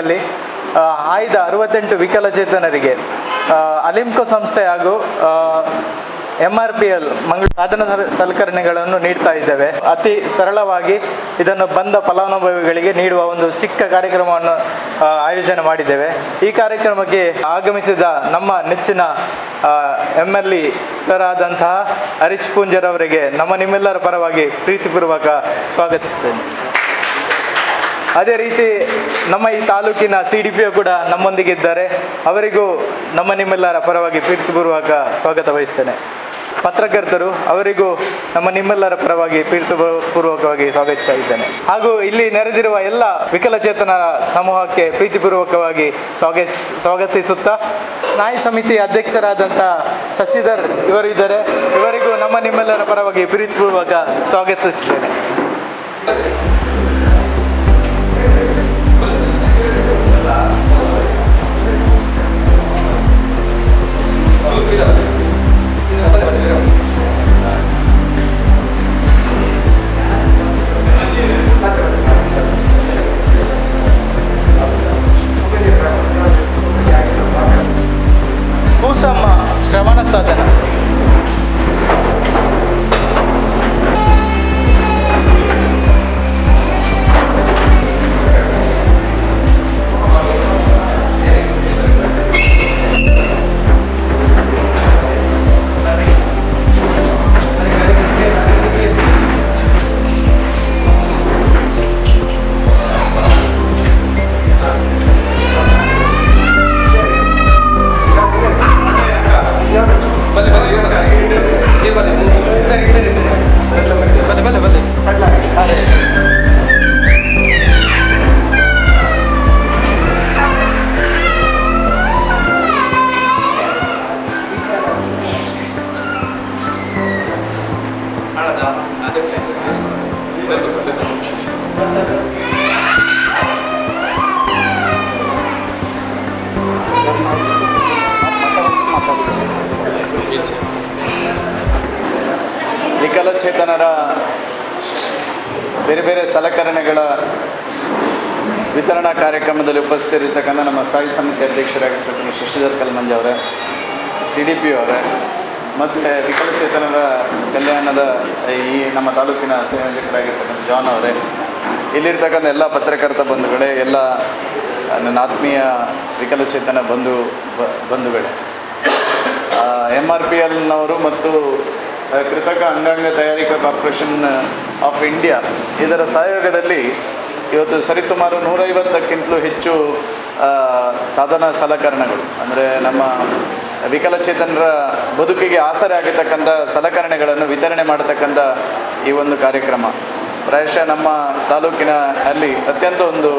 ಅಲ್ಲಿ ಆಯ್ದ 68 ವಿಕಲಚೇತನರಿಗೆ ಅಲಿಮ್ಕೋ ಸಂಸ್ಥೆ ಹಾಗೂ MRPL ಮಂಗಳೂರು ಸಾಧನ ಸಲಕರಣೆಗಳನ್ನು ನೀಡ್ತಾ ಇದ್ದೇವೆ. ಅತಿ ಸರಳವಾಗಿ ಇದನ್ನು ಬಂದ ಫಲಾನುಭವಿಗಳಿಗೆ ನೀಡುವ ಒಂದು ಚಿಕ್ಕ ಕಾರ್ಯಕ್ರಮವನ್ನು ಆಯೋಜನೆ ಮಾಡಿದ್ದೇವೆ. ಈ ಕಾರ್ಯಕ್ರಮಕ್ಕೆ ಆಗಮಿಸಿದ ನಮ್ಮ ನೆಚ್ಚಿನ MLE ಸರ್ ಆದಂತಹ ಹರೀಶ್ ಪೂಂಜರ್ ಅವರಿಗೆ ನಿಮ್ಮೆಲ್ಲರ ಪರವಾಗಿ ಪ್ರೀತಿಪೂರ್ವಕ ಸ್ವಾಗತಿಸ್ತೇನೆ. ಅದೇ ರೀತಿ ನಮ್ಮ ಈ ತಾಲೂಕಿನ CDPO ಕೂಡ ನಮ್ಮೊಂದಿಗೆ ಇದ್ದಾರೆ. ಅವರಿಗೂ ನಿಮ್ಮೆಲ್ಲರ ಪರವಾಗಿ ಪ್ರೀತಿಪೂರ್ವಕ ಸ್ವಾಗತ ವಹಿಸ್ತೇನೆ. ಪತ್ರಕರ್ತರು ಅವರಿಗೂ ನಿಮ್ಮೆಲ್ಲರ ಪರವಾಗಿ ಪ್ರೀತಿಪೂರ್ವಕವಾಗಿ ಸ್ವಾಗತಿಸ್ತಾ ಇದ್ದೇನೆ. ಹಾಗೂ ಇಲ್ಲಿ ನೆರೆದಿರುವ ಎಲ್ಲ ವಿಕಲಚೇತನರ ಸಮೂಹಕ್ಕೆ ಪ್ರೀತಿಪೂರ್ವಕವಾಗಿ ಸ್ವಾಗತಿಸುತ್ತಾ ಸ್ನಾಯು ಸಮಿತಿ ಅಧ್ಯಕ್ಷರಾದಂಥ ಶಶಿಧರ್ ಇವರು ಇದ್ದಾರೆ. ಇವರಿಗೂ ನಿಮ್ಮೆಲ್ಲರ ಪರವಾಗಿ ಪ್ರೀತಿಪೂರ್ವಕ ಸ್ವಾಗತಿಸ್ತೇನೆ. ಶ್ರವಣ ಸಾಧನ ವಿಕಲಚೇತನರ ಬೇರೆ ಬೇರೆ ಸಲಕರಣೆಗಳ ವಿತರಣಾ ಕಾರ್ಯಕ್ರಮದಲ್ಲಿ ಉಪಸ್ಥಿತರಿರ್ತಕ್ಕಂಥ ನಮ್ಮ ಸ್ಥಾಯಿ ಸಮಿತಿ ಅಧ್ಯಕ್ಷರಾಗಿರ್ತಕ್ಕಂಥ ಶಶಿಧರ್ ಕಲ್ಮಂಜ್ ಅವರೇ, CDPO ಅವರೇ, ಮತ್ತು ವಿಕಲಚೇತನರ ಕಲ್ಯಾಣದ ಈ ನಮ್ಮ ತಾಲೂಕಿನ ಸಂಯೋಜಕರಾಗಿರ್ತಕ್ಕಂಥ ಜಾನ್ ಅವರೇ, ಇಲ್ಲಿರ್ತಕ್ಕಂಥ ಎಲ್ಲ ಪತ್ರಕರ್ತ ಬಂಧುಗಳೇ, ಎಲ್ಲ ನನ್ನ ಆತ್ಮೀಯ ವಿಕಲಚೇತನ ಬಂಧುಗಳೇ, MRPLನವರು ಮತ್ತು ಕೃತಕ ಅಂಗಾಂಗ ತಯಾರಿಕಾ ಕಾರ್ಪೊರೇಷನ್ ಆಫ್ ಇಂಡಿಯಾ ಇದರ ಸಹಯೋಗದಲ್ಲಿ ಇವತ್ತು ಸರಿಸುಮಾರು 150ಕ್ಕಿಂತಲೂ ಹೆಚ್ಚು ಸಾಧನ ಸಲಕರಣೆಗಳು, ಅಂದರೆ ನಮ್ಮ ವಿಕಲಚೇತನರ ಬದುಕಿಗೆ ಆಸರೆ ಆಗಿರ್ತಕ್ಕಂಥ ಸಲಕರಣೆಗಳನ್ನು ವಿತರಣೆ ಮಾಡತಕ್ಕಂಥ ಈ ಒಂದು ಕಾರ್ಯಕ್ರಮ ಪ್ರಾಯಶಃ ನಮ್ಮ ತಾಲೂಕಿನ ಅಲ್ಲಿ ಅತ್ಯಂತ ಒಂದು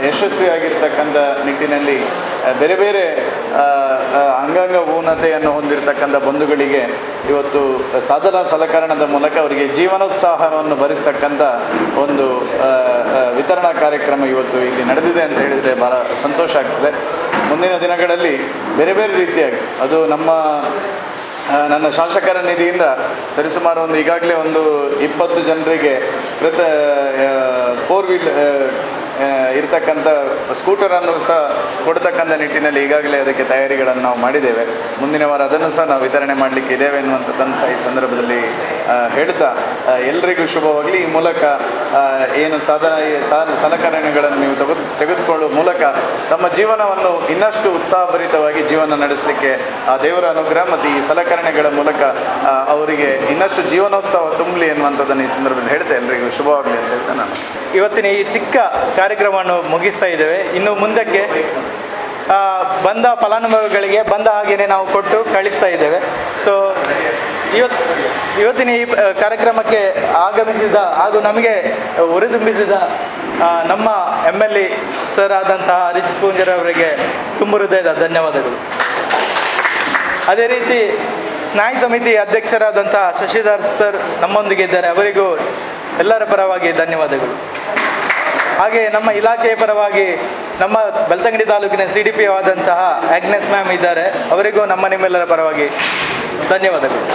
ಯಶಸ್ವಿಯಾಗಿರ್ತಕ್ಕಂಥ ನಿಟ್ಟಿನಲ್ಲಿ ಬೇರೆ ಬೇರೆ ಅಂಗಾಂಗ ಊನತೆಯನ್ನು ಹೊಂದಿರತಕ್ಕಂಥ ಬಂಧುಗಳಿಗೆ ಇವತ್ತು ಸಾಧನ ಸಲಕರಣದ ಮೂಲಕ ಅವರಿಗೆ ಜೀವನೋತ್ಸಾಹವನ್ನು ಭರಿಸ್ತಕ್ಕಂಥ ಒಂದು ವಿತರಣಾ ಕಾರ್ಯಕ್ರಮ ಇವತ್ತು ಇಲ್ಲಿ ನಡೆದಿದೆ ಅಂತ ಹೇಳಿದರೆ ಭಾಳ ಸಂತೋಷ ಆಗ್ತದೆ. ಮುಂದಿನ ದಿನಗಳಲ್ಲಿ ಬೇರೆ ಬೇರೆ ರೀತಿಯಾಗಿ ಅದು ನನ್ನ ಶಾಸಕರ ನಿಧಿಯಿಂದ ಸರಿಸುಮಾರು ಈಗಾಗಲೇ 20 ಜನರಿಗೆ 4 ವೀಲ್ ಇರ್ತಕ್ಕಂಥ ಸ್ಕೂಟರನ್ನು ಸಹ ಕೊಡ್ತಕ್ಕಂಥ ನಿಟ್ಟಿನಲ್ಲಿ ಈಗಾಗಲೇ ಅದಕ್ಕೆ ತಯಾರಿಗಳನ್ನು ನಾವು ಮಾಡಿದ್ದೇವೆ. ಮುಂದಿನ ವಾರ ಅದನ್ನು ಸಹ ನಾವು ವಿತರಣೆ ಮಾಡಲಿಕ್ಕೆ ಇದ್ದೇವೆ ಎನ್ನುವಂಥದ್ದನ್ನು ಸಹ ಈ ಸಂದರ್ಭದಲ್ಲಿ ಹೇಳ್ತಾ ಎಲ್ಲರಿಗೂ ಶುಭವಾಗಲಿ. ಈ ಮೂಲಕ ಏನು ಸಲಕರಣೆಗಳನ್ನು ನೀವು ತೆಗೆದುಕೊಳ್ಳುವ ಮೂಲಕ ತಮ್ಮ ಜೀವನವನ್ನು ಇನ್ನಷ್ಟು ಉತ್ಸಾಹಭರಿತವಾಗಿ ಜೀವನ ನಡೆಸಲಿಕ್ಕೆ ಆ ದೇವರ ಅನುಗ್ರಹ ಮತ್ತು ಈ ಸಲಕರಣೆಗಳ ಮೂಲಕ ಅವರಿಗೆ ಇನ್ನಷ್ಟು ಜೀವನೋತ್ಸವ ತುಂಬಲಿ ಎನ್ನುವಂಥದ್ದನ್ನು ಈ ಸಂದರ್ಭದಲ್ಲಿ ಹೇಳ್ತಾ ಎಲ್ಲರಿಗೂ ಶುಭವಾಗಲಿ ಅಂತ ಹೇಳ್ತಾ ನಾನು ಇವತ್ತಿನ ಈ ಚಿಕ್ಕ ಕಾರ್ಯಕ್ರಮವನ್ನು ಮುಗಿಸ್ತಾ ಇದ್ದೇವೆ. ಇನ್ನು ಮುಂದಕ್ಕೆ ಬಂದ ಫಲಾನುಭವಿಗಳಿಗೆ ಬಂದ ಹಾಗೆಯೇ ನಾವು ಕೊಟ್ಟು ಕಳಿಸ್ತಾ ಇದ್ದೇವೆ. ಸೊ ಇವತ್ತಿನ ಈ ಕಾರ್ಯಕ್ರಮಕ್ಕೆ ಆಗಮಿಸಿದ ಹಾಗೂ ನಮಗೆ ಉರಿದುಂಬಿಸಿದ ನಮ್ಮ MLE ಸರ್ ಆದಂತಹ ಹರೀಶ್ ಪೂಂಜರ್ ಅವರಿಗೆ ತುಂಬ ಹೃದಯದ ಧನ್ಯವಾದಗಳು. ಅದೇ ರೀತಿ ಸ್ನಾಯು ಸಮಿತಿ ಅಧ್ಯಕ್ಷರಾದಂಥ ಶಶಿಧರ್ ಸರ್ ನಮ್ಮೊಂದಿಗೆ ಇದ್ದಾರೆ. ಅವರಿಗೂ ಎಲ್ಲರ ಪರವಾಗಿ ಧನ್ಯವಾದಗಳು. ಹಾಗೆ ನಮ್ಮ ಇಲಾಖೆಯ ಪರವಾಗಿ ನಮ್ಮ ಬೆಳ್ತಂಗಡಿ ತಾಲೂಕಿನ CDPO ಆದಂತಹ ಆಗ್ನೆಸ್ ಮ್ಯಾಮ್ ಇದ್ದಾರೆ. ಅವರಿಗೂ ನಿಮ್ಮೆಲ್ಲರ ಪರವಾಗಿ ಧನ್ಯವಾದಗಳು.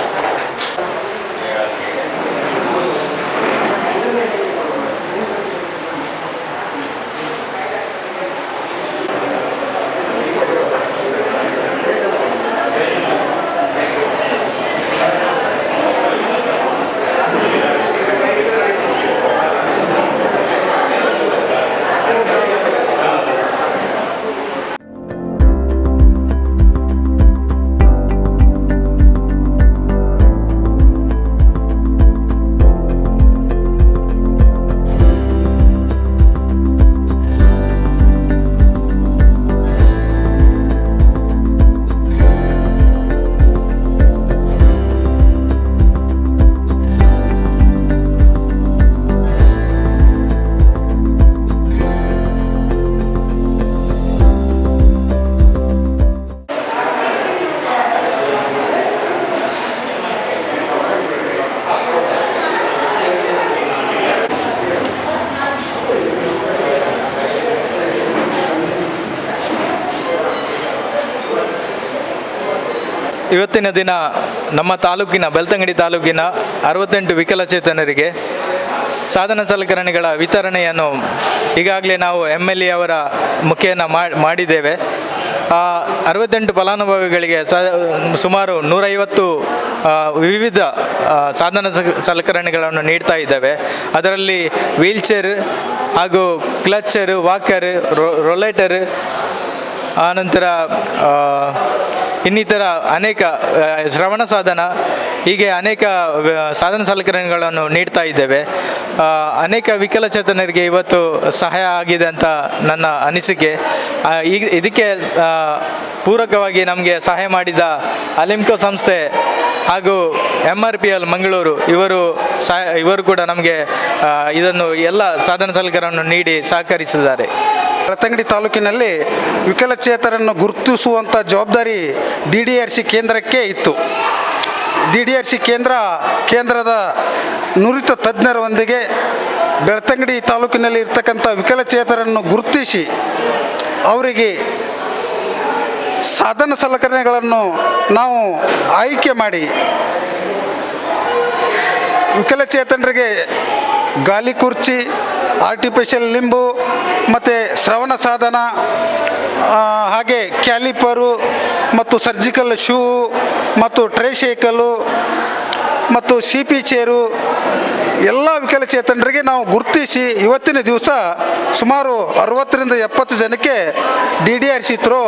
ಇವತ್ತಿನ ದಿನ ನಮ್ಮ ತಾಲೂಕಿನ ಬೆಳ್ತಂಗಡಿ ತಾಲೂಕಿನ 68 ವಿಕಲಚೇತನರಿಗೆ ಸಾಧನ ಸಲಕರಣೆಗಳ ವಿತರಣೆಯನ್ನು ಈಗಾಗಲೇ ನಾವು MLA ಅವರ ಮುಖೇನ ಮಾಡಿದ್ದೇವೆ. 68 ಫಲಾನುಭವಿಗಳಿಗೆ ಸುಮಾರು 150 ವಿವಿಧ ಸಾಧನ ಸಲಕರಣೆಗಳನ್ನು ನೀಡ್ತಾ ಇದ್ದೇವೆ. ಅದರಲ್ಲಿ ವೀಲ್ಚೇರ್ ಹಾಗೂ ಕ್ಲಚ್ಚರ್, ವಾಕರ್, ರೊಲೇಟರ್, ಆನಂತರ ಇನ್ನಿತರ ಅನೇಕ ಶ್ರವಣ ಸಾಧನ, ಹೀಗೆ ಅನೇಕ ಸಾಧನ ಸಲಕರಣೆಗಳನ್ನು ನೀಡ್ತಾ ಇದ್ದೇವೆ. ಅನೇಕ ವಿಕಲಚೇತನರಿಗೆ ಇವತ್ತು ಸಹಾಯ ಆಗಿದೆ ಅಂತ ನನ್ನ ಅನಿಸಿಕೆ. ಇದಕ್ಕೆ ಪೂರಕವಾಗಿ ನಮಗೆ ಸಹಾಯ ಮಾಡಿದ ALIMCO ಸಂಸ್ಥೆ ಹಾಗೂ MRPL ಮಂಗಳೂರು ಇವರು ಕೂಡ ನಮಗೆ ಇದನ್ನು ಎಲ್ಲ ಸಾಧನ ಸಲಕರಣೆಯನ್ನು ನೀಡಿ ಸಹಕರಿಸಿದ್ದಾರೆ. ಬೆಳ್ತಂಗಡಿ ತಾಲೂಕಿನಲ್ಲಿ ವಿಕಲಚೇತನರನ್ನು ಗುರುತಿಸುವಂಥ ಜವಾಬ್ದಾರಿ DDRC ಕೇಂದ್ರಕ್ಕೆ ಇತ್ತು. DDRC ಕೇಂದ್ರದ ನುರಿತ ತಜ್ಞರೊಂದಿಗೆ ಬೆಳ್ತಂಗಡಿ ತಾಲೂಕಿನಲ್ಲಿ ಇರ್ತಕ್ಕಂಥ ವಿಕಲಚೇತನರನ್ನು ಗುರುತಿಸಿ ಅವರಿಗೆ ಸಾಧನ ಸಲಕರಣೆಗಳನ್ನು ನಾವು ಆಯ್ಕೆ ಮಾಡಿ ವಿಕಲಚೇತನರಿಗೆ ಗಾಲಿ ಕುರ್ಚಿ, ಆರ್ಟಿಫಿಷಿಯಲ್ ಲಿಂಬು ಮತ್ತು ಶ್ರವಣ ಸಾಧನ, ಹಾಗೆ ಕ್ಯಾಲಿಪರು ಮತ್ತು ಸರ್ಜಿಕಲ್ ಶೂ ಮತ್ತು ಟ್ರೈಸೈಕಲು ಮತ್ತು CP ಚೇರು ಎಲ್ಲ ವಿಕಲಚೇತನರಿಗೆ ನಾವು ಗುರುತಿಸಿ ಇವತ್ತಿನ ದಿವಸ ಸುಮಾರು 60ರಿಂದ 70 ಜನಕ್ಕೆ DDRC ಥ್ರೂ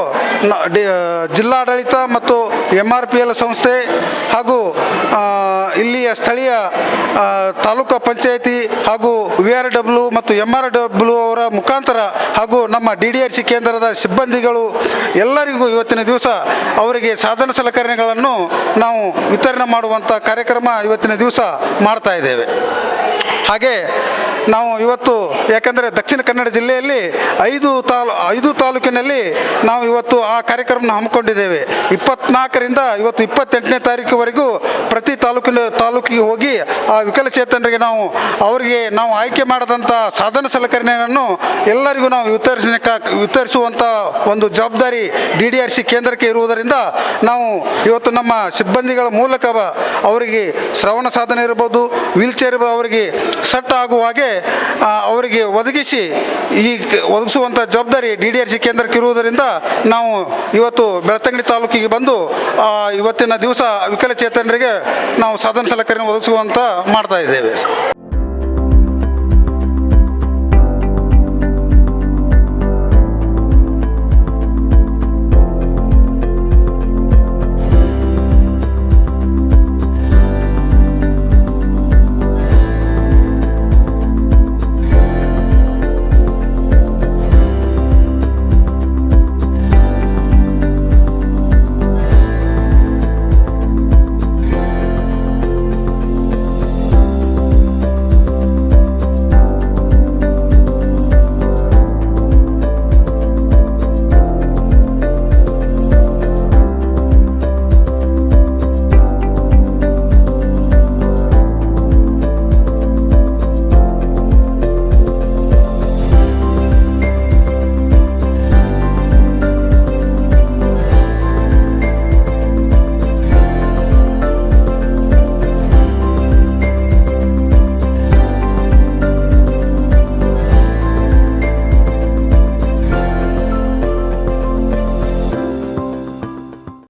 ಜಿಲ್ಲಾಡಳಿತ ಮತ್ತು MRPL ಸಂಸ್ಥೆ ಹಾಗೂ ಇಲ್ಲಿಯ ಸ್ಥಳೀಯ ತಾಲೂಕು ಪಂಚಾಯಿತಿ ಹಾಗೂ VRW ಮತ್ತು MRW ಅವರ ಮುಖಾಂತರ ಹಾಗೂ ನಮ್ಮ DDRC ಕೇಂದ್ರದ ಸಿಬ್ಬಂದಿಗಳು ಎಲ್ಲರಿಗೂ ಇವತ್ತಿನ ದಿವಸ ಅವರಿಗೆ ಸಾಧನ ಸಲಕರಣೆಗಳನ್ನು ನಾವು ವಿತರಣೆ ಮಾಡುವಂಥ ಕಾರ್ಯಕ್ರಮ ಇವತ್ತಿನ ದಿವಸ ಮಾಡ್ತಾ ಇದ್ದೇವೆ. ಹಾಗೆ ನಾವು ಇವತ್ತು ಯಾಕಂದರೆ ದಕ್ಷಿಣ ಕನ್ನಡ ಜಿಲ್ಲೆಯಲ್ಲಿ 5 ತಾಲೂಕಿನಲ್ಲಿ ನಾವು ಇವತ್ತು ಆ ಕಾರ್ಯಕ್ರಮ ಹಮ್ಮಿಕೊಂಡಿದ್ದೇವೆ. 24ರಿಂದ ಇವತ್ತು 28ನೇ ತಾರೀಕುವರೆಗೂ ಪ್ರತಿ ತಾಲೂಕಿಗೆ ಹೋಗಿ ಆ ವಿಕಲಚೇತನರಿಗೆ ಅವರಿಗೆ ನಾವು ಆಯ್ಕೆ ಮಾಡಿದಂಥ ಸಾಧನ ಸಲಕರಣೆಯನ್ನು ಎಲ್ಲರಿಗೂ ನಾವು ವಿತರಿಸುವಂಥ ಒಂದು ಜವಾಬ್ದಾರಿ DDRC ಕೇಂದ್ರಕ್ಕೆ ಇರುವುದರಿಂದ ನಾವು ಇವತ್ತು ನಮ್ಮ ಸಿಬ್ಬಂದಿಗಳ ಮೂಲಕ ಅವರಿಗೆ ಶ್ರವಣ ಸಾಧನ ಇರ್ಬೋದು, ವೀಲ್ಚೇರ್ ಇರ್ಬೋದು, ಅವರಿಗೆ ಸೆಟ್ ಆಗುವ ಹಾಗೆ ಅವರಿಗೆ ಒದಗಿಸುವಂಥ ಜವಾಬ್ದಾರಿ DDRC ಕೇಂದ್ರಕ್ಕೆ ಇರುವುದರಿಂದ ನಾವು ಇವತ್ತು ಬೆಳ್ತಂಗಡಿ ತಾಲೂಕಿಗೆ ಬಂದು ಇವತ್ತಿನ ದಿವಸ ವಿಕಲಚೇತನರಿಗೆ ನಾವು ಸಾಧನ ಸಲಕರಣೆ ಒದಗಿಸುವಂತ ಮಾಡ್ತಾ ಇದ್ದೇವೆ.